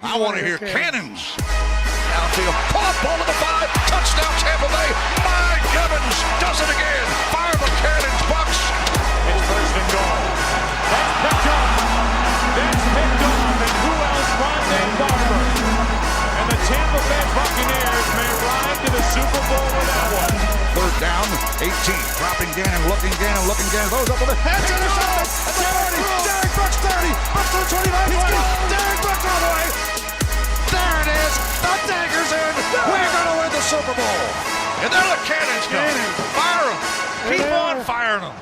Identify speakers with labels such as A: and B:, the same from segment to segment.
A: I want to hear cannons. Downfield, pop, ball to the 5, touchdown Tampa Bay. Mike Evans does it again. Fire the cannons, Bucs.
B: It's first and goal. That's picked up. That's picked off, and who else? Rondé Barber. And the Tampa Bay Buccaneers may ride to the Super Bowl with that one.
A: Third down, 18. Dropping Gannon, looking Gannon. Throws up with the head to the side. 30. Derek Brooks 30. Brooks to the 25. 20. Derek Brooks all the way. There it is. The dagger's in. We're going to win the Super Bowl. And there the cannons go. Fire them. Keep on firing them.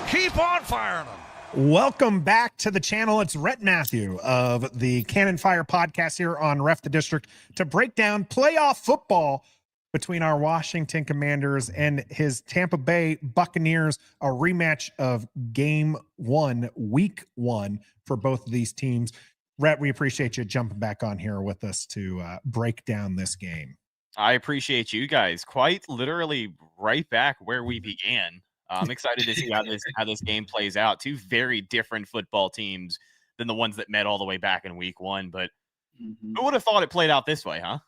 A: Keep on firing them.
C: Welcome back to the channel. It's Rhett Matthew of the Cannon Fire Podcast here on Ref the District to break down playoff football between our Washington Commanders and his Tampa Bay Buccaneers, a rematch of Game 1, Week 1 for both of these teams. Rhett, we appreciate you jumping back on here with us to break down this game.
D: I appreciate you guys. Quite literally right back where we began. I'm excited to see how this game plays out. Two very different football teams than the ones that met all the way back in Week 1. But who would have thought it played out this way, huh?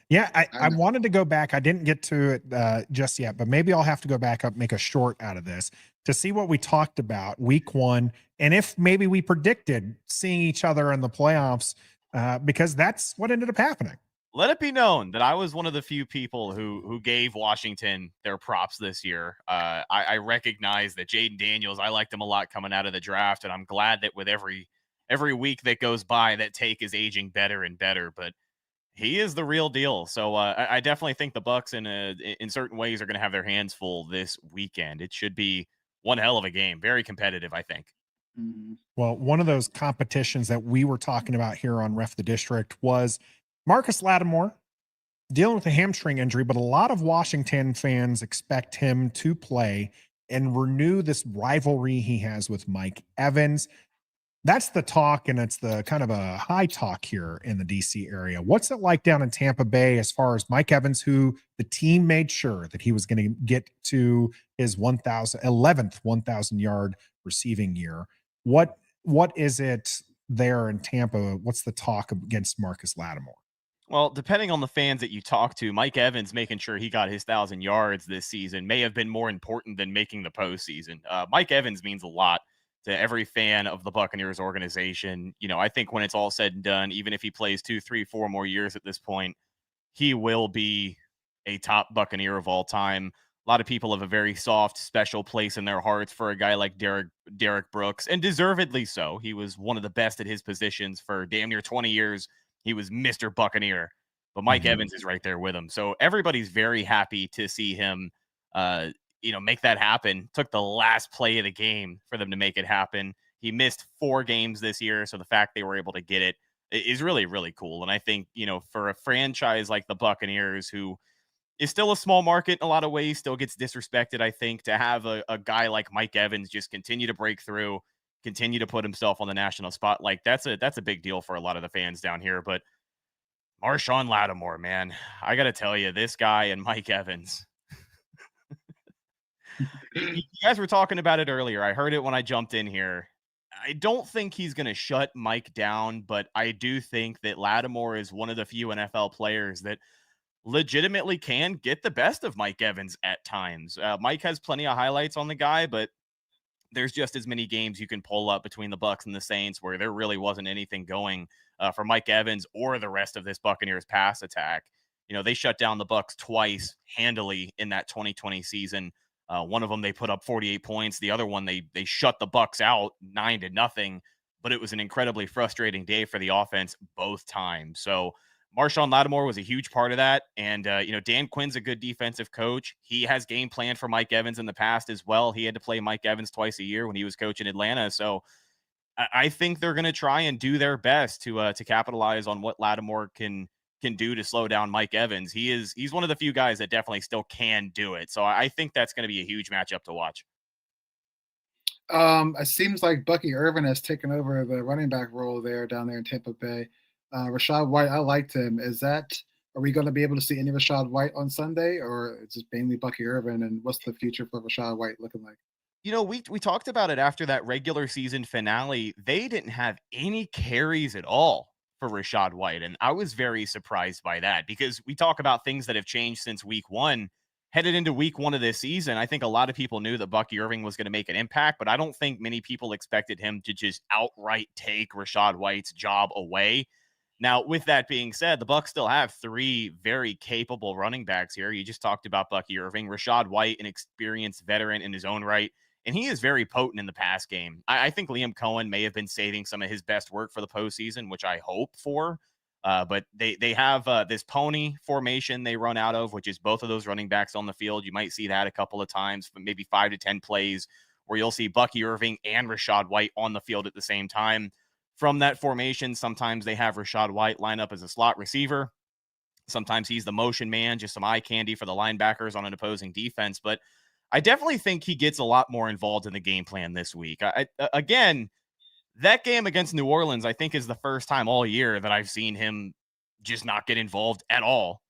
C: Yeah, I wanted to go back. I didn't get to it just yet, but maybe I'll have to go back up, make a short out of this to see what we talked about Week 1, and if maybe we predicted seeing each other in the playoffs, because that's what ended up happening.
D: Let it be known that I was one of the few people who gave Washington their props this year. I recognize that Jayden Daniels, I liked him a lot coming out of the draft, and I'm glad that with every week that goes by, that take is aging better and better. But he is the real deal. So I definitely think the Bucs in certain ways are going to have their hands full this weekend. It should be one hell of a game. Very competitive, I think.
C: Well, one of those competitions that we were talking about here on Ref the District was Marcus Lattimore dealing with a hamstring injury, but a lot of Washington fans expect him to play and renew this rivalry he has with Mike Evans. That's the talk, and it's the kind of a high talk here in the DC area. What's it like down in Tampa Bay as far as Mike Evans, who the team made sure that he was going to get to his 11th 1,000-yard receiving year? What is it there in Tampa? What's the talk against Marcus Lattimore?
D: Well, depending on the fans that you talk to, Mike Evans making sure he got his 1,000 yards this season may have been more important than making the postseason. Mike Evans means a lot to every fan of the Buccaneers organization. You know, I think when it's all said and done, even if he plays 2, 3, 4 more years at this point, he will be a top Buccaneer of all time. A lot of people have a very soft, special place in their hearts for a guy like Derek Brooks, and deservedly so. He was one of the best at his positions for damn near 20 years. He was Mr. Buccaneer, but Mike Evans is right there with him. So everybody's very happy to see him, make that happen. Took the last play of the game for them to make it happen. He missed 4 games this year, so the fact they were able to get it is really, really cool. And I think, for a franchise like the Buccaneers, who is still a small market in a lot of ways, still gets disrespected, I think, to have a guy like Mike Evans just continue to break through, continue to put himself on the national spotlight. That's a big deal for a lot of the fans down here. But Marshon Lattimore, man, I got to tell you, this guy and Mike Evans. You guys were talking about it earlier. I heard it when I jumped in here. I don't think he's going to shut Mike down, but I do think that Lattimore is one of the few NFL players that legitimately can get the best of Mike Evans at times. Mike has plenty of highlights on the guy, but there's just as many games you can pull up between the Bucs and the Saints where there really wasn't anything going for Mike Evans or the rest of this Buccaneers pass attack. They shut down the Bucs twice handily in that 2020 season. One of them, they put up 48 points. The other one, they shut the Bucs out 9-0, but it was an incredibly frustrating day for the offense both times. So Marshon Lattimore was a huge part of that. And, Dan Quinn's a good defensive coach. He has game planned for Mike Evans in the past as well. He had to play Mike Evans twice a year when he was coaching Atlanta. So I think they're going to try and do their best to capitalize on what Lattimore can do to slow down Mike Evans. He's one of the few guys that definitely still can do it. So I think that's going to be a huge matchup to watch.
E: It seems like Bucky Irving has taken over the running back role down there in Tampa Bay. Rachaad White, I liked him. Are we going to be able to see any Rachaad White on Sunday, or is it mainly Bucky Irving? And what's the future for Rachaad White looking like?
D: We talked about it after that regular season finale. They didn't have any carries at all for Rachaad White. And I was very surprised by that because we talk about things that have changed since week one. Headed into week one of this season, I think a lot of people knew that Bucky Irving was going to make an impact, but I don't think many people expected him to just outright take Rachaad White's job away. Now, with that being said, the Bucs still have three very capable running backs here. You just talked about Bucky Irving, Rachaad White, an experienced veteran in his own right, and he is very potent in the pass game. I think Liam Cohen may have been saving some of his best work for the postseason, which I hope for. But they have this pony formation they run out of, which is both of those running backs on the field. You might see that a couple of times, but maybe 5 to 10 plays where you'll see Bucky Irving and Rachaad White on the field at the same time. From that formation, sometimes they have Rachaad White line up as a slot receiver. Sometimes he's the motion man, just some eye candy for the linebackers on an opposing defense. But I definitely think he gets a lot more involved in the game plan this week. Again, that game against New Orleans, I think, is the first time all year that I've seen him just not get involved at all.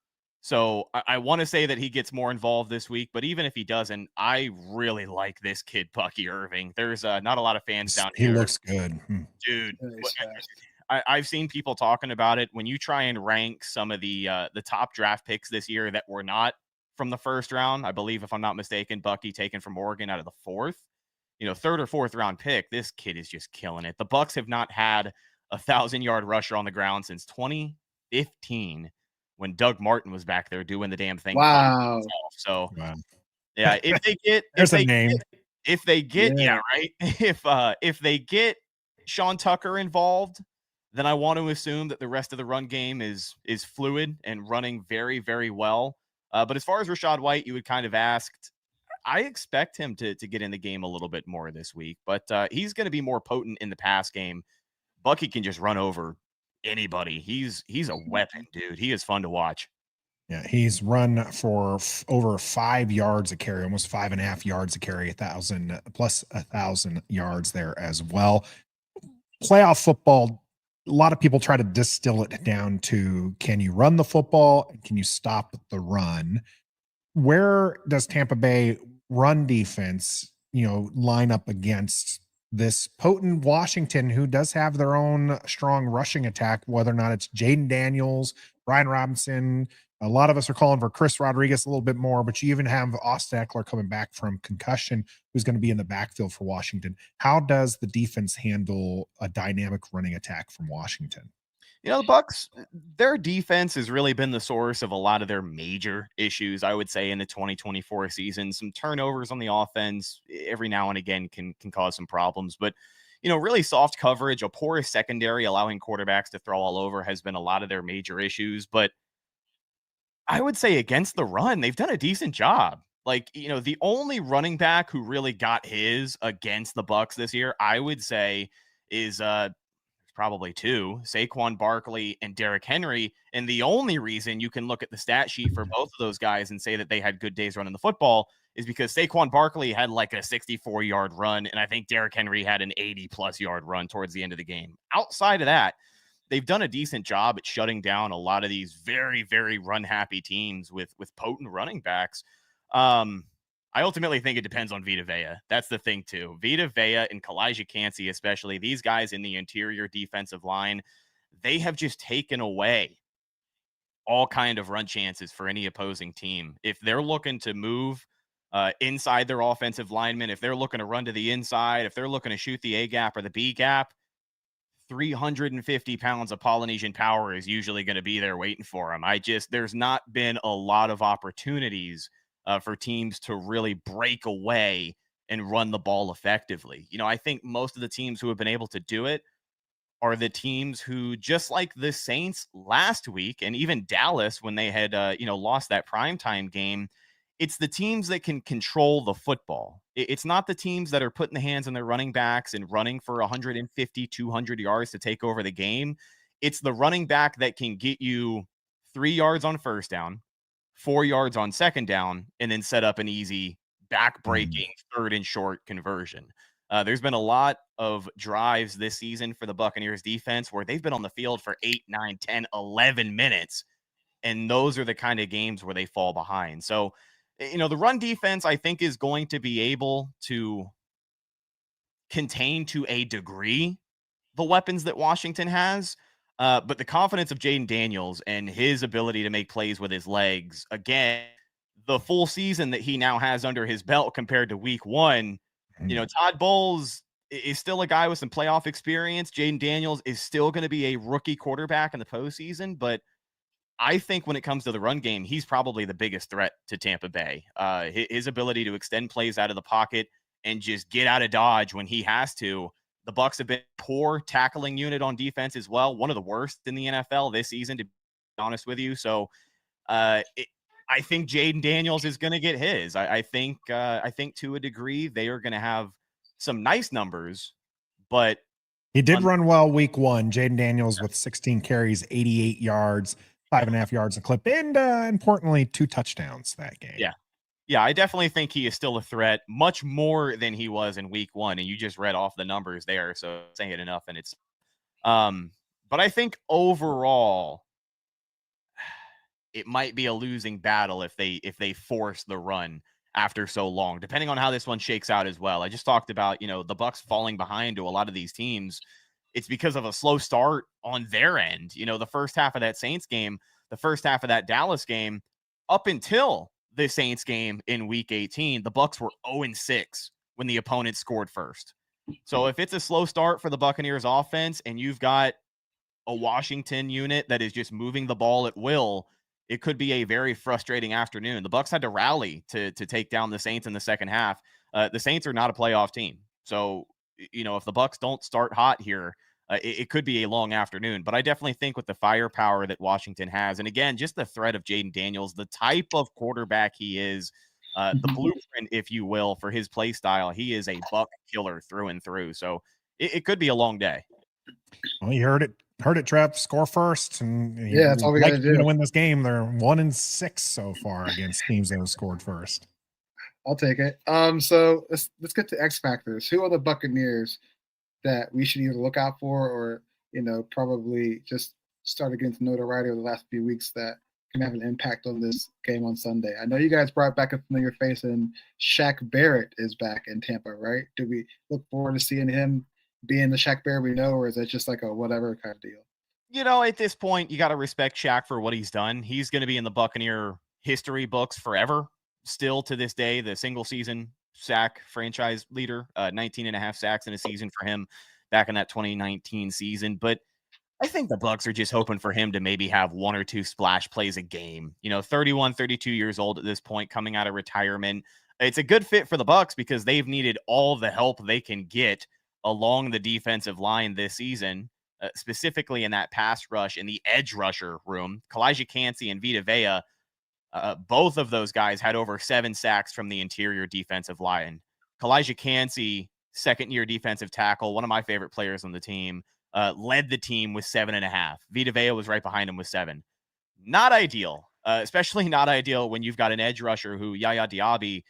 D: So I want to say that he gets more involved this week, but even if he doesn't, I really like this kid, Bucky Irving. There's not a lot of fans down here.
C: He looks good.
D: Dude. I've seen people talking about it. When you try and rank some of the top draft picks this year that were not from the first round, I believe, if I'm not mistaken, Bucky taken from Oregon out of the fourth, third or fourth round pick, this kid is just killing it. The Bucs have not had a 1,000-yard rusher on the ground since 2015 when Doug Martin was back there doing the damn thing.
E: Wow.
D: So,
C: Wow.
D: yeah, if they get,
C: There's a name.
D: If they get, yeah, right. If they get Sean Tucker involved, then I want to assume that the rest of the run game is fluid and running very, very well. But as far as Rachaad White, you would kind of asked, I expect him to get in the game a little bit more this week, but he's going to be more potent in the pass game. Bucky can just run over anybody. He's a weapon, dude. He is fun to watch.
C: Yeah, he's run for over 5 yards a carry, almost 5.5 yards a carry, 1,000 plus 1,000 yards there as well. Playoff football, a lot of people try to distill it down to, can you run the football and can you stop the run? Where does Tampa Bay run defense, line up against this potent Washington, who does have their own strong rushing attack, whether or not it's Jayden Daniels, Brian Robinson? A lot of us are calling for Chris Rodriguez a little bit more, but you even have Austin Eckler coming back from concussion, who's going to be in the backfield for Washington. How does the defense handle a dynamic running attack from Washington?
D: The Bucs, their defense has really been the source of a lot of their major issues, I would say, in the 2024 season. Some turnovers on the offense every now and again can cause some problems. But, really soft coverage, a poor secondary, allowing quarterbacks to throw all over has been a lot of their major issues. But I would say against the run, they've done a decent job. The only running back who really got his against the Bucs this year, I would say, is probably two, Saquon Barkley and Derrick Henry. And the only reason you can look at the stat sheet for both of those guys and say that they had good days running the football is because Saquon Barkley had like a 64-yard run, and I think Derrick Henry had an 80-plus yard run towards the end of the game. Outside of that, they've done a decent job at shutting down a lot of these very, very run-happy teams with potent running backs. I ultimately think it depends on Vita Vea. That's the thing, too. Vita Vea and Kalijah Kancey, especially, these guys in the interior defensive line, they have just taken away all kind of run chances for any opposing team. If they're looking to move inside their offensive linemen, if they're looking to run to the inside, if they're looking to shoot the A gap or the B gap, 350 pounds of Polynesian power is usually going to be there waiting for them. There's not been a lot of opportunities for teams to really break away and run the ball effectively. I think most of the teams who have been able to do it are the teams who, just like the Saints last week, and even Dallas when they had, lost that primetime game, it's the teams that can control the football. It's not the teams that are putting the hands on their running backs and running for 150, 200 yards to take over the game. It's the running back that can get you 3 yards on first down, 4 yards on second down, and then set up an easy back-breaking third and short conversion. There's been a lot of drives this season for the Buccaneers defense where they've been on the field for 8, 9, 10, 11 minutes, and those are the kind of games where they fall behind. So, the run defense, I think, is going to be able to contain to a degree the weapons that Washington has. But the confidence of Jayden Daniels and his ability to make plays with his legs, again, the full season that he now has under his belt compared to week one, Todd Bowles is still a guy with some playoff experience. Jayden Daniels is still going to be a rookie quarterback in the postseason, but I think when it comes to the run game, he's probably the biggest threat to Tampa Bay. His ability to extend plays out of the pocket and just get out of dodge when he has to. The Bucs have been a poor tackling unit on defense as well, one of the worst in the NFL this season, to be honest with you. So I think Jayden Daniels is going to get his. I think to a degree they are going to have some nice numbers, but
C: he did run well week one. Jayden Daniels with 16 carries, 88 yards, 5.5 yards a clip, and importantly, 2 touchdowns that game.
D: Yeah, I definitely think he is still a threat, much more than he was in week one. And you just read off the numbers there, so saying it enough. And it's, but I think overall, it might be a losing battle if they force the run after so long, depending on how this one shakes out as well. I just talked about, the Bucs falling behind to a lot of these teams. It's because of a slow start on their end. The first half of that Saints game, the first half of that Dallas game, up until the Saints game in week 18, the Bucs were 0-6 when the opponent scored first. So if it's a slow start for the Buccaneers offense and you've got a Washington unit that is just moving the ball at will, it could be a very frustrating afternoon. The Bucs had to rally to take down the Saints in the second half. The Saints are not a playoff team. So, if the Bucs don't start hot here, it could be a long afternoon. But I definitely think with the firepower that Washington has, and again, just the threat of Jayden Daniels, the type of quarterback he is, the blueprint, if you will, for his play style, he is a Buck killer through and through. So it could be a long day.
C: Well, you heard it, Trev. Score first, and
E: that's all we got to do
C: to win this game. They're 1-6 so far against teams that have scored first.
E: I'll take it. So let's get to X factors. Who are the Buccaneers that we should either look out for, or probably just start getting to notoriety over the last few weeks that can have an impact on this game on Sunday? I know you guys brought back a familiar face, and Shaq Barrett is back in Tampa, right? Do we look forward to seeing him being the Shaq Barrett we know, or is that just like a whatever kind of deal?
D: At this point, you got to respect Shaq for what he's done. He's going to be in the Buccaneer history books forever. Still to this day, the single season sack franchise leader, 19.5 sacks in a season for him back in that 2019 season. But I think the Bucs are just hoping for him to maybe have 1 or 2 splash plays a game. 31, 32 years old at this point, coming out of retirement. It's a good fit for the Bucs because they've needed all the help they can get along the defensive line this season, specifically in that pass rush and the edge rusher room. Kalijah Kancey and Vita Vea, both of those guys had over 7 sacks from the interior defensive line. Kalijah Kancey, second-year defensive tackle, one of my favorite players on the team, led the team with 7.5. Vita Vea was right behind him with 7. Not ideal, especially not ideal when you've got an edge rusher who, Yaya Diaby,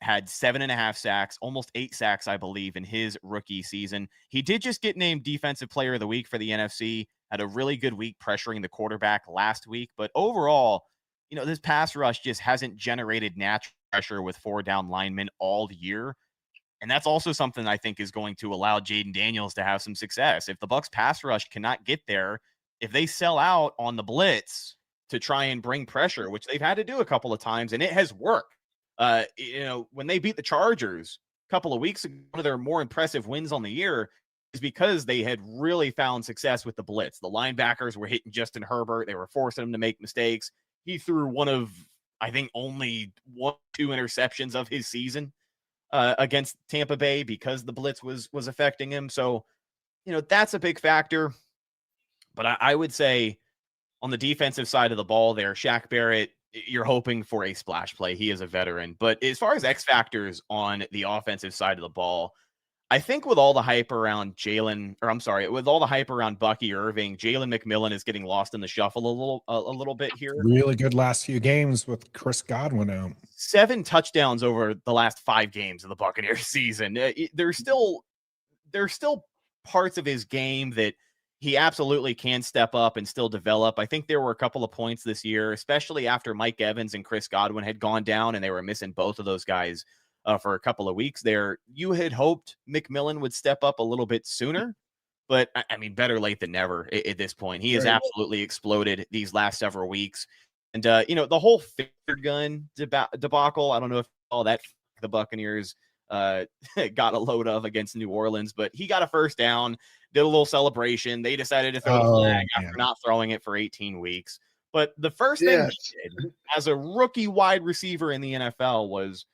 D: had 7.5 sacks, almost 8 sacks, I believe, in his rookie season. He did just get named Defensive Player of the Week for the NFC, had a really good week pressuring the quarterback last week. But overall, this pass rush just hasn't generated natural pressure with 4 down linemen all year. And that's also something I think is going to allow Jayden Daniels to have some success. If the Bucs pass rush cannot get there, if they sell out on the blitz to try and bring pressure, which they've had to do a couple of times, and it has worked. When they beat the Chargers a couple of weeks ago, one of their more impressive wins on the year is because they had really found success with the blitz. The linebackers were hitting Justin Herbert. They were forcing him to make mistakes. He threw one of, I think, only 1-2 interceptions of his season against Tampa Bay because the blitz was affecting him. So, that's a big factor. But I would say on the defensive side of the ball there, Shaq Barrett, you're hoping for a splash play. He is a veteran. But as far as X factors on the offensive side of the ball, I think with all the hype around with all the hype around Bucky Irving, Jalen McMillan is getting lost in the shuffle a little bit here.
C: Really good last few games with Chris Godwin out. 7
D: touchdowns over the last 5 games of the Buccaneers season. There's still parts of his game that he absolutely can step up and still develop. I think there were a couple of points this year, especially after Mike Evans and Chris Godwin had gone down and they were missing both of those guys for a couple of weeks there. You had hoped McMillan would step up a little bit sooner, But I mean, better late than never at this point. He has absolutely exploded these last several weeks. And, the whole finger gun debacle, I don't know if all that the Buccaneers got a load of against New Orleans, but he got a first down, did a little celebration. They decided to throw the flag after not throwing it for 18 weeks. But the first thing he did as a rookie wide receiver in the NFL was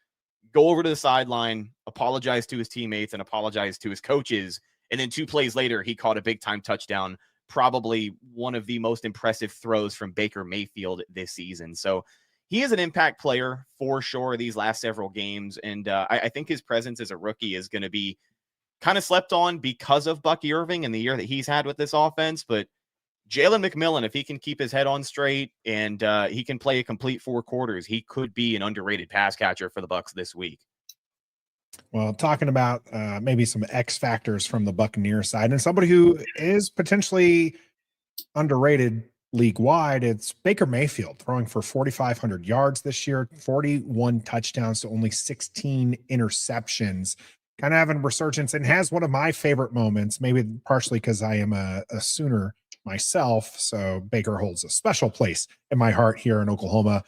D: go over to the sideline, apologize to his teammates, and apologize to his coaches. And then 2 plays later, he caught a big-time touchdown, probably one of the most impressive throws from Baker Mayfield this season. So he is an impact player for sure these last several games. And I think his presence as a rookie is going to be kind of slept on because of Bucky Irving and the year that he's had with this offense. But Jalen McMillan, if he can keep his head on straight and he can play a complete 4 quarters, he could be an underrated pass catcher for the Bucs this week.
C: Well, talking about maybe some X factors from the Buccaneers side and somebody who is potentially underrated league-wide, it's Baker Mayfield throwing for 4,500 yards this year, 41 touchdowns to only 16 interceptions. Kind of having a resurgence and has one of my favorite moments, maybe partially because I am a Sooner myself, so Baker holds a special place in my heart here in Oklahoma.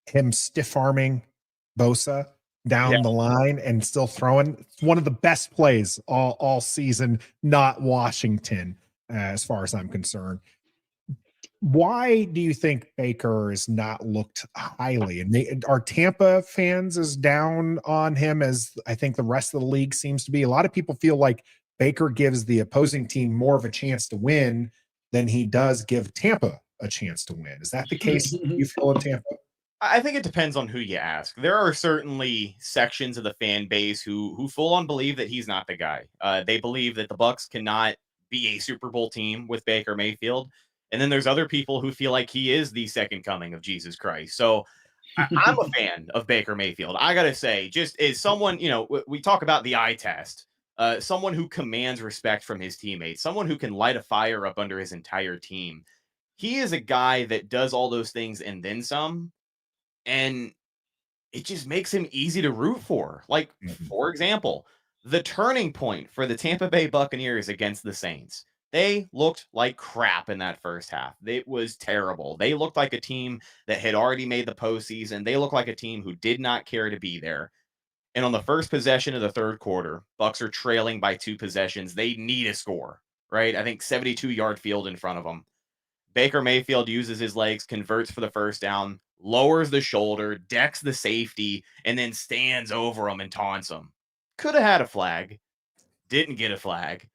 C: Him stiff-arming Bosa down the line and still throwing. It's one of the best plays all season, not Washington, as far as I'm concerned. Why do you think Baker is not looked highly? And are Tampa fans as down on him as I think the rest of the league seems to be? A lot of people feel like Baker gives the opposing team more of a chance to win than he does give Tampa a chance to win. Is that the case you feel in Tampa?
D: I think it depends on who you ask. There are certainly sections of the fan base who full on believe that he's not the guy. They believe that the Bucs cannot be a Super Bowl team with Baker Mayfield. And then there's other people who feel like he is the second coming of Jesus Christ. So I'm a fan of Baker Mayfield. I got to say, just as someone, we talk about the eye test, someone who commands respect from his teammates, someone who can light a fire up under his entire team. He is a guy that does all those things and then some. And it just makes him easy to root for. Like, for example, the turning point for the Tampa Bay Buccaneers against the Saints. They looked like crap in that first half. It was terrible. They looked like a team that had already made the postseason. They looked like a team who did not care to be there. And on the first possession of the third quarter, Bucs are trailing by 2 possessions. They need a score, right? I think 72-yard field in front of them. Baker Mayfield uses his legs, converts for the first down, lowers the shoulder, decks the safety, and then stands over him and taunts him. Could have had a flag, didn't get a flag.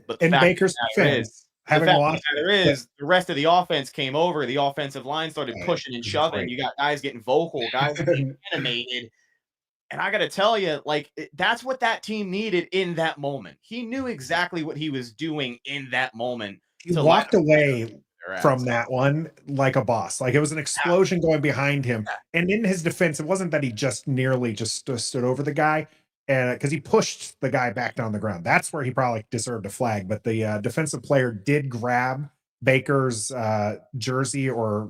D: But
C: in Baker's defense,
D: the rest of the offense came over. The offensive line started pushing and shoving. Right. You got guys getting vocal, guys getting animated. And I got to tell you, that's what that team needed in that moment. He knew exactly what he was doing in that moment.
C: He walked away from that one like a boss. Like it was an explosion going behind him. And in his defense, it wasn't that he just nearly stood over the guy. And because he pushed the guy back down the ground, that's where he probably deserved a flag. But the defensive player did grab Baker's jersey or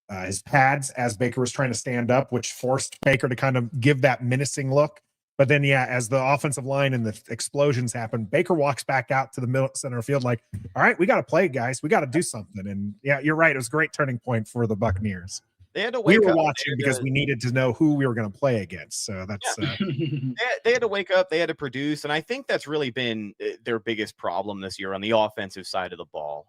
C: his pads as Baker was trying to stand up, which forced Baker to kind of give that menacing look. But then, as the offensive line and the explosions happen, Baker walks back out to the middle center field like, all right, we got to play, guys. We got to do something. And you're right. It was a great turning point for the Buccaneers.
D: They had to wake
C: we were
D: up.
C: Watching because we needed to know who we were going to play against. So that's
D: they had to wake up. They had to produce, and I think that's really been their biggest problem this year on the offensive side of the ball.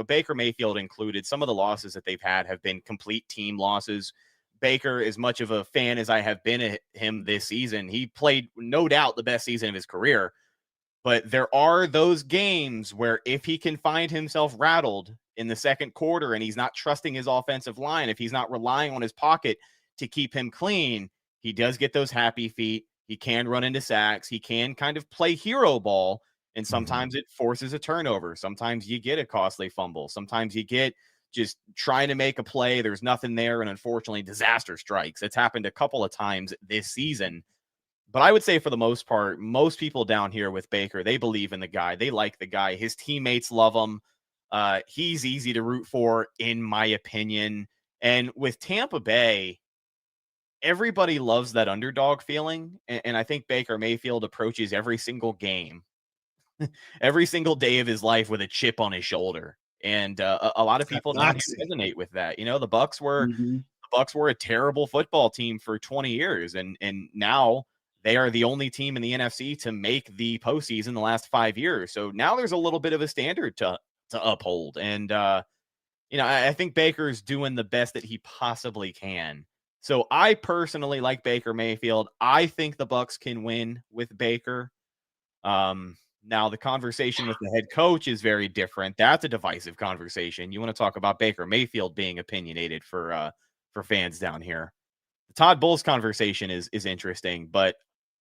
D: Baker Mayfield included. Some of the losses that they've had have been complete team losses. Baker, as much of a fan as I have been of him this season, he played no doubt the best season of his career. But there are those games where if he can find himself rattled in the second quarter and he's not trusting his offensive line, if he's not relying on his pocket to keep him clean, he does get those happy feet. He can run into sacks. He can kind of play hero ball. And sometimes it forces a turnover. Sometimes you get a costly fumble. Sometimes you get just trying to make a play. There's nothing there. And unfortunately, disaster strikes. It's happened a couple of times this season. But I would say for the most part, most people down here with Baker, they believe in the guy. They like the guy. His teammates love him. He's easy to root for, in my opinion. And with Tampa Bay, everybody loves that underdog feeling. And I think Baker Mayfield approaches every single game every single day of his life with a chip on his shoulder. And a lot of people down here resonate with that. You know, the Bucs were a terrible football team for 20 years, and now they are the only team in the NFC to make the postseason the last 5 years. So now there's a little bit of a standard to uphold. And, I think Baker's doing the best that he possibly can. So I personally like Baker Mayfield. I think the Bucs can win with Baker. Now the conversation with the head coach is very different. That's a divisive conversation. You want to talk about Baker Mayfield being opinionated for fans down here. The Todd Bowles conversation is interesting, but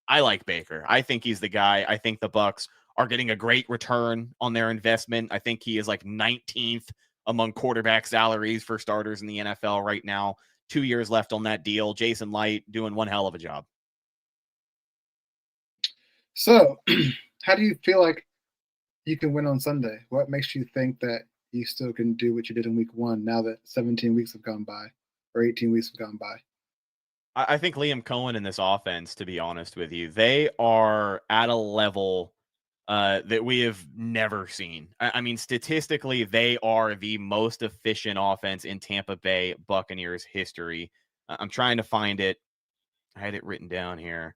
D: I like Baker. I think he's the guy. I think the Bucs are getting a great return on their investment. I think he is like 19th among quarterback salaries for starters in the NFL right now. 2 years left on that deal. Jason Light doing one hell of a job.
E: So, how do you feel like you can win on Sunday? What makes you think that you still can do what you did in week 1 now that 17 weeks have gone by or 18 weeks have gone by?
D: I think Liam Cohen and this offense, to be honest with you, they are at a level that we have never seen. I mean, statistically, they are the most efficient offense in Tampa Bay Buccaneers history. I'm trying to find it. I had it written down here.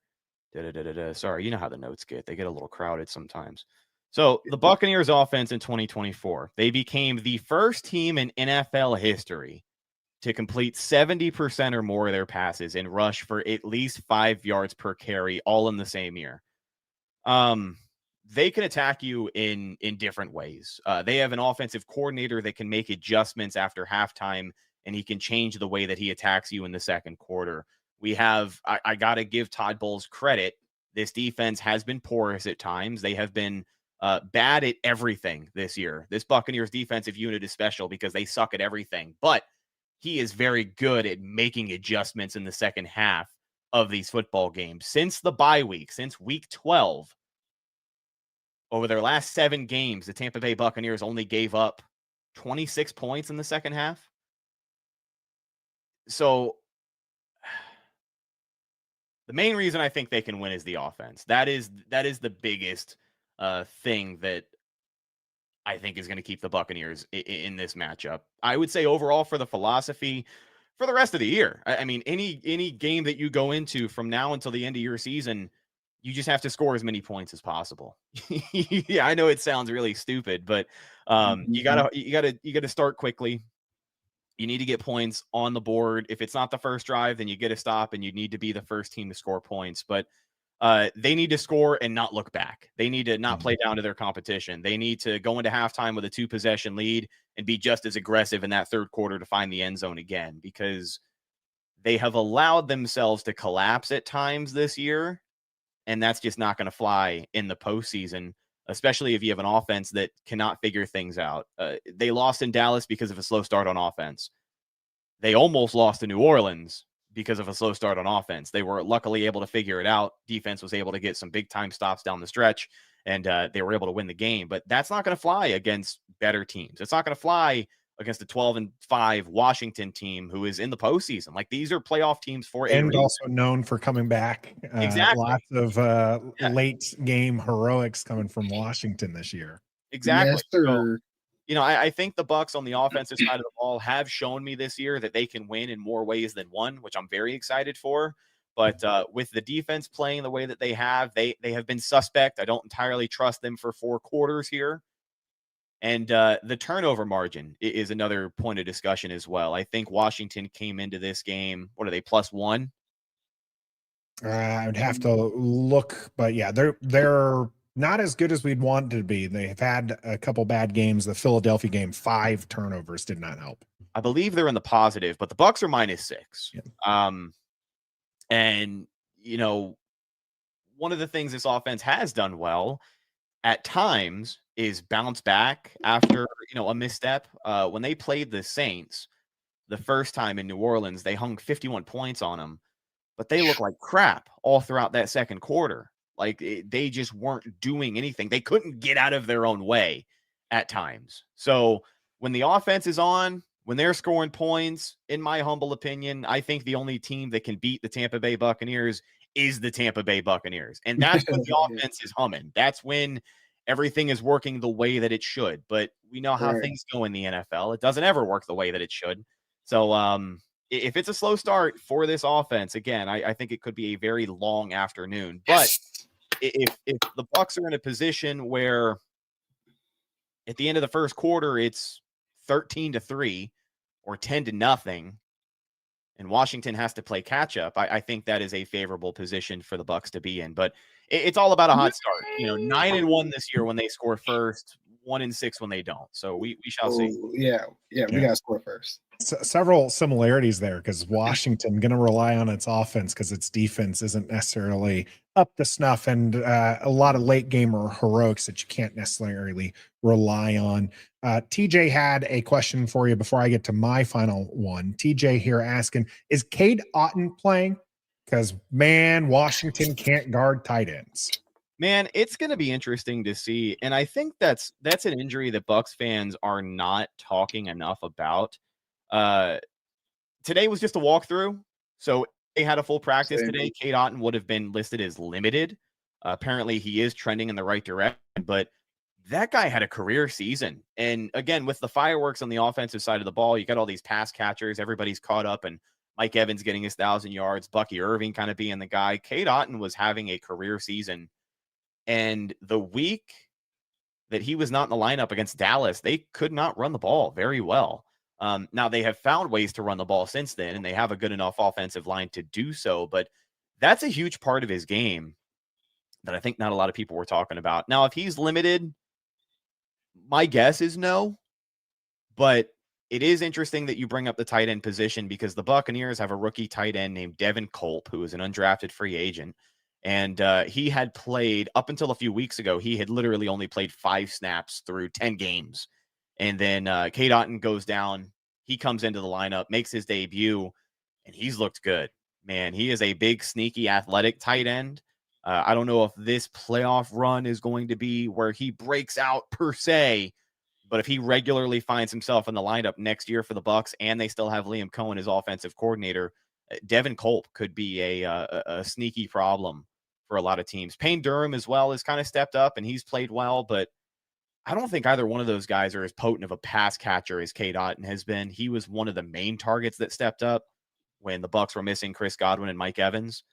D: Sorry, you know how the notes get. They get a little crowded sometimes. So the Buccaneers offense in 2024, they became the first team in NFL history to complete 70% or more of their passes and rush for at least 5 yards per carry, all in the same year. They can attack you in different ways. They have an offensive coordinator that can make adjustments after halftime, and he can change the way that he attacks you in the second quarter. We have, I got to give Todd Bowles credit. This defense has been porous at times. They have been bad at everything this year. This Buccaneers defensive unit is special because they suck at everything, but he is very good at making adjustments in the second half of these football games. Since the bye week, since week 12, over their last 7 games, the Tampa Bay Buccaneers only gave up 26 points in the second half. So the main reason I think they can win is the offense. That is the biggest thing that I think is going to keep the Buccaneers in this matchup. I would say overall for the philosophy for the rest of the year. I mean, any game that you go into from now until the end of your season, you just have to score as many points as possible. Yeah, I know it sounds really stupid, but you gotta start quickly. You need to get points on the board. If it's not the first drive, then you get a stop, and you need to be the first team to score points. But they need to score and not look back. They need to not play down to their competition. They need to go into halftime with a 2-possession lead and be just as aggressive in that third quarter to find the end zone again, because they have allowed themselves to collapse at times this year. And that's just not going to fly in the postseason, especially if you have an offense that cannot figure things out. They lost in Dallas because of a slow start on offense. They almost lost to New Orleans because of a slow start on offense. They were luckily able to figure it out. Defense was able to get some big-time stops down the stretch, and they were able to win the game. But that's not going to fly against better teams. It's not going to fly against a 12-5 Washington team who is in the postseason. Like, these are playoff teams for a reason.
C: Also known for coming back.
D: Exactly.
C: Lots of late game heroics coming from Washington this year.
D: Exactly.
E: Yes, sir.
D: So, I think the Bucs on the offensive side of the ball have shown me this year that they can win in more ways than one, which I'm very excited for. But with the defense playing the way that they have been suspect. I don't entirely trust them for 4 quarters here. And the turnover margin is another point of discussion as well. I think Washington came into this game, what are they, +1?
C: I would have to look, but yeah, they're not as good as we'd want to be. They have had a couple bad games. The Philadelphia game, 5 turnovers did not help.
D: I believe they're in the positive, but the Bucs are -6.
C: Yeah.
D: And one of the things this offense has done well at times is bounce back after, a misstep. When they played the Saints the first time in New Orleans, they hung 51 points on them, but they looked like crap all throughout that second quarter. Like, they just weren't doing anything. They couldn't get out of their own way at times. So when the offense is on, when they're scoring points, in my humble opinion, I think the only team that can beat the Tampa Bay Buccaneers is the Tampa Bay Buccaneers. And that's when the offense is humming. That's when everything is working the way that it should. But we know how things go in the NFL. It doesn't ever work the way that it should. So if it's a slow start for this offense, again, I think it could be a very long afternoon. But if the Bucs are in a position where at the end of the first quarter it's 13-3 or 10-0, and Washington has to play catch up, I think that is a favorable position for the Bucs to be in. But it's all about a hot start. 9-1 this year when they score first, 1-6 when they don't. So we shall see.
E: Yeah, we gotta score first.
C: Several similarities there, because Washington going to rely on its offense because its defense isn't necessarily up to snuff, and a lot of late game or heroics that you can't necessarily rely on. TJ had a question for you before I get to my final one. TJ here asking, is Cade Otton playing? Because, man, Washington can't guard tight ends.
D: Man, it's going to be interesting to see. And I think that's an injury that Bucs fans are not talking enough about. Today was just a walkthrough. So they had a full practice today. Cade Otton would have been listed as limited. Apparently he is trending in the right direction, but that guy had a career season. And again, with the fireworks on the offensive side of the ball, you got all these pass catchers. Everybody's caught up, and Mike Evans getting his 1,000 yards, Bucky Irving kind of being the guy. Cade Otton was having a career season. And the week that he was not in the lineup against Dallas, they could not run the ball very well. Now they have found ways to run the ball since then, and they have a good enough offensive line to do so, but that's a huge part of his game that I think not a lot of people were talking about. Now, if he's limited, my guess is no, but it is interesting that you bring up the tight end position, because the Buccaneers have a rookie tight end named Devin Culp, who is an undrafted free agent. And he had played up until a few weeks ago. He had literally only played 5 snaps through 10 games. And then Cade Otton goes down. He comes into the lineup, makes his debut, and he's looked good. Man, he is a big, sneaky, athletic tight end. I don't know if this playoff run is going to be where he breaks out per se, but if he regularly finds himself in the lineup next year for the Bucs, and they still have Liam Cohen as offensive coordinator, Devin Culp could be a sneaky problem for a lot of teams. Payne Durham as well has kind of stepped up, and he's played well, but I don't think either one of those guys are as potent of a pass catcher as Cade Otton has been. He was one of the main targets that stepped up when the Bucs were missing Chris Godwin and Mike Evans.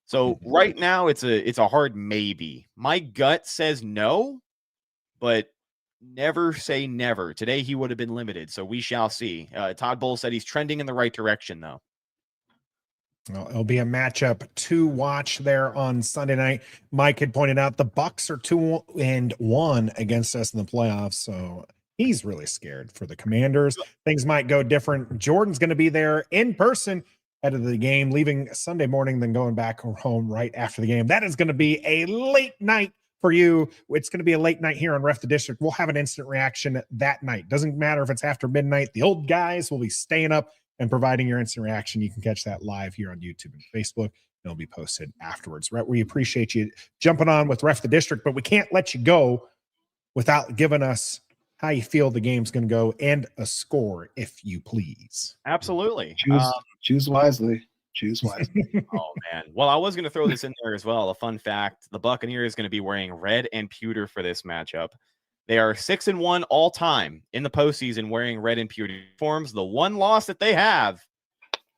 D: So right now it's a hard maybe. My gut says no, but never say never. Today he would have been limited, so we shall see. Todd Bowles said he's trending in the right direction, though.
C: Well, it'll be a matchup to watch there on Sunday night. Mike had pointed out the Bucs are 2-1 against us in the playoffs, so he's really scared for the Commanders. Things might go different. Jordan's going to be there in person ahead of the game, leaving Sunday morning, then going back home right after the game. That is going to be a late night for you. It's going to be a late night here on Ref the District. We'll have an instant reaction that night. Doesn't matter if it's after midnight. The old guys will be staying up and providing your instant reaction. You can catch that live here on YouTube and Facebook. It'll be posted afterwards. Right, we appreciate you jumping on with Ref the District, but we can't let you go without giving us how you feel the game's going to go and a score, if you please.
D: Absolutely.
E: Choose wisely. Choose wisely.
D: Oh, man. Well, I was going to throw this in there as well. A fun fact, the Buccaneers is going to be wearing red and pewter for this matchup. They are 6-1 all time in the postseason wearing red and pewter uniforms. The one loss that they have,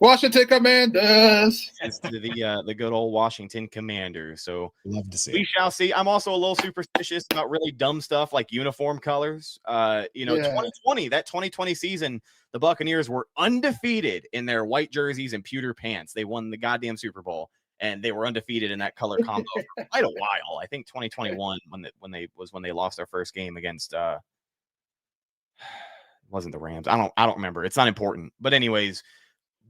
E: Washington Commanders,
D: is to the good old Washington Commanders. So
C: love to see.
D: We shall see. I'm also a little superstitious about really dumb stuff like uniform colors. 2020, that 2020 season, the Buccaneers were undefeated in their white jerseys and pewter pants. They won the goddamn Super Bowl. And they were undefeated in that color combo for quite a while. I think 2021 when they lost their first game against wasn't the Rams. I don't remember. It's not important. But anyways,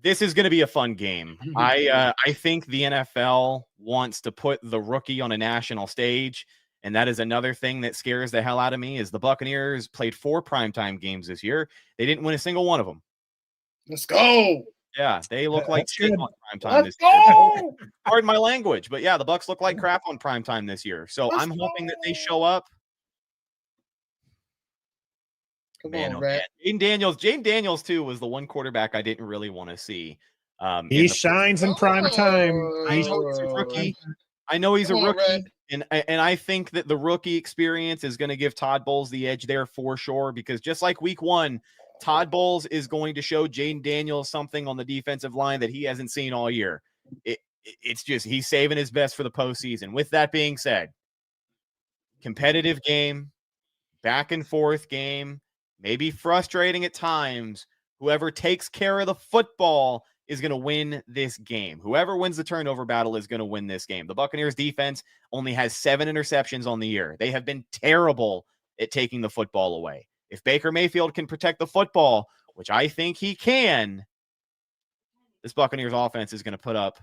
D: this is going to be a fun game. I think the NFL wants to put the rookie on a national stage, and that is another thing that scares the hell out of me. Is the Buccaneers played 4 primetime games this year? They didn't win a single one of them.
E: Let's go.
D: Yeah, they look like shit on primetime this
E: go.
D: year. Pardon my language, but yeah, the Bucs look like crap on primetime this year. So I'm hoping that they show up.
E: Come on, Rhett.
D: Jayden Daniels too was the one quarterback I didn't really want to see.
C: He shines in prime time.
D: I know he's a rookie. And I think that the rookie experience is going to give Todd Bowles the edge there for sure, because just like week 1, Todd Bowles is going to show Jayden Daniels something on the defensive line that he hasn't seen all year. It's just he's saving his best for the postseason. With that being said, competitive game, back and forth game, maybe frustrating at times. Whoever takes care of the football is going to win this game. Whoever wins the turnover battle is going to win this game. The Buccaneers defense only has 7 interceptions on the year. They have been terrible at taking the football away. If Baker Mayfield can protect the football, which I think he can, this Buccaneers offense is going to put up,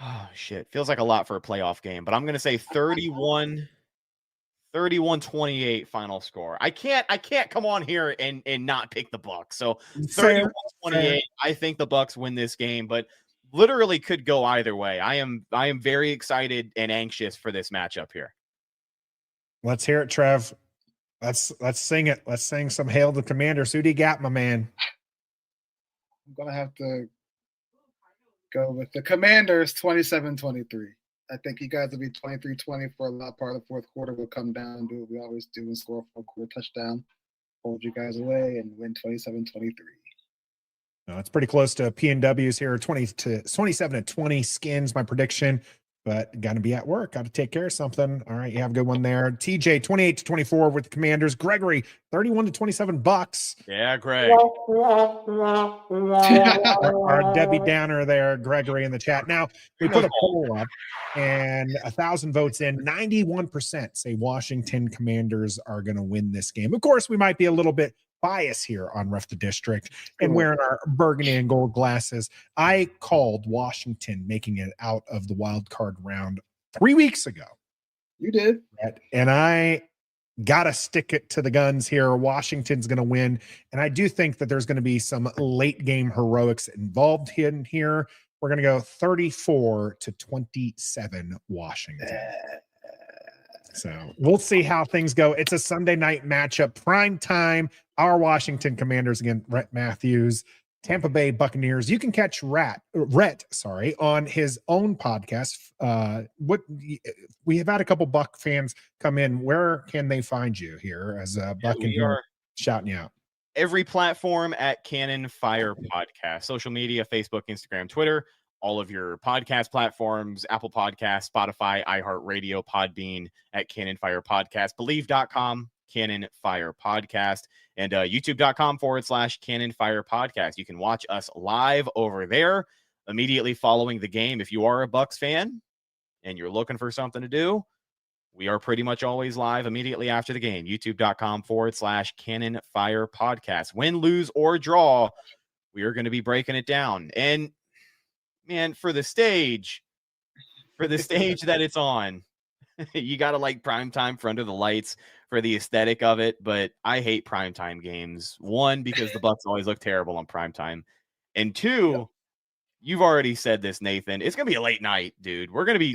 D: oh shit, feels like a lot for a playoff game, but I'm going to say 31-28 final score. I can't come on here and not pick the Bucs. So 31-28, I think the Bucs win this game, but literally could go either way. I am very excited and anxious for this matchup here.
C: Let's hear it, Trev. Let's sing it. Let's sing some Hail the Commanders. Who do you got, my man?
E: I'm going to have to go with the Commanders 27-23. I think you guys will be 23-20 for a lot part of the fourth quarter. We'll come down and do what we always do and score a fourth-quarter touchdown, hold you guys away, and win 27-23.
C: No, it's pretty close to P&W's here, 27-20. Skins, my prediction, but got to be at work. Got to take care of something. All right, you have a good one there. TJ, 28-24 with the Commanders. Gregory, 31-27 Bucs.
D: Yeah, Greg.
C: our Debbie Downer there, Gregory, in the chat. Now, we put a poll up, and 1,000 votes in. 91% say Washington Commanders are going to win this game. Of course, we might be a little bit biased here on Ref the District and wearing our burgundy and gold glasses. I called Washington making it out of the wild card round 3 weeks ago.
E: You did.
C: And I got to stick it to the guns here. Washington's going to win. And I do think that there's going to be some late game heroics involved in here. We're going to go 34-27 Washington. So we'll see how things go. It's a Sunday night matchup, prime time. Our Washington Commanders against Rhett Matthews, Tampa Bay Buccaneers. You can catch Rhett on his own podcast. We have had a couple Buck fans come in. Where can they find you here as a Buck and here shouting you out?
D: Every platform at Cannon Fire Podcast, social media, Facebook, Instagram, Twitter, all of your podcast platforms, Apple Podcasts, Spotify, iHeartRadio, Podbean at Cannon Fire Podcast, Believe.com, Cannon Fire Podcast, and YouTube.com/Cannon Fire Podcast. You can watch us live over there immediately following the game. If you are a Bucs fan and you're looking for something to do, we are pretty much always live immediately after the game. YouTube.com/Cannon Fire Podcast. Win, lose, or draw, we are going to be breaking it down. And man, for the stage that it's on, you got to like primetime for Under the Lights for the aesthetic of it. But I hate primetime games. One, because the Bucs always look terrible on primetime. And two, you've already said this, Nathan. It's going to be a late night, dude. We're going to be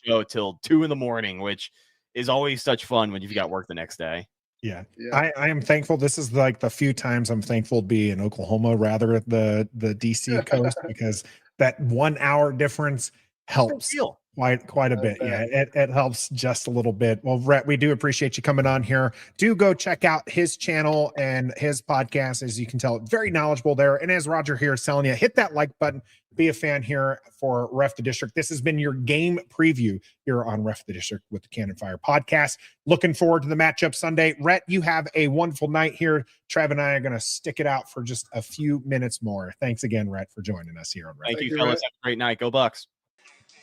D: show till 2 a.m, which is always such fun when you've got work the next day.
C: Yeah. I am thankful. This is like the few times I'm thankful to be in Oklahoma rather than the DC coast, because that 1 hour difference helps quite a bit. Yeah, it helps just a little bit. Well, Rhett, we do appreciate you coming on here. Do go check out his channel and his podcast. As you can tell, very knowledgeable there. And as Roger here is telling you, hit that like button. Be a fan here for Ref the District. This has been your game preview here on Ref the District with the Cannon Fire Podcast. Looking forward to the matchup Sunday. Rhett, you have a wonderful night here. Trev and I are going to stick it out for just a few minutes more. Thanks again, Rhett, for joining us here on Ref.
D: Thank you, fellas. Have a great night. Go Bucs.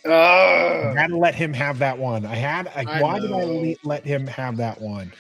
C: I had to let him have that one. Why did I let him have that one?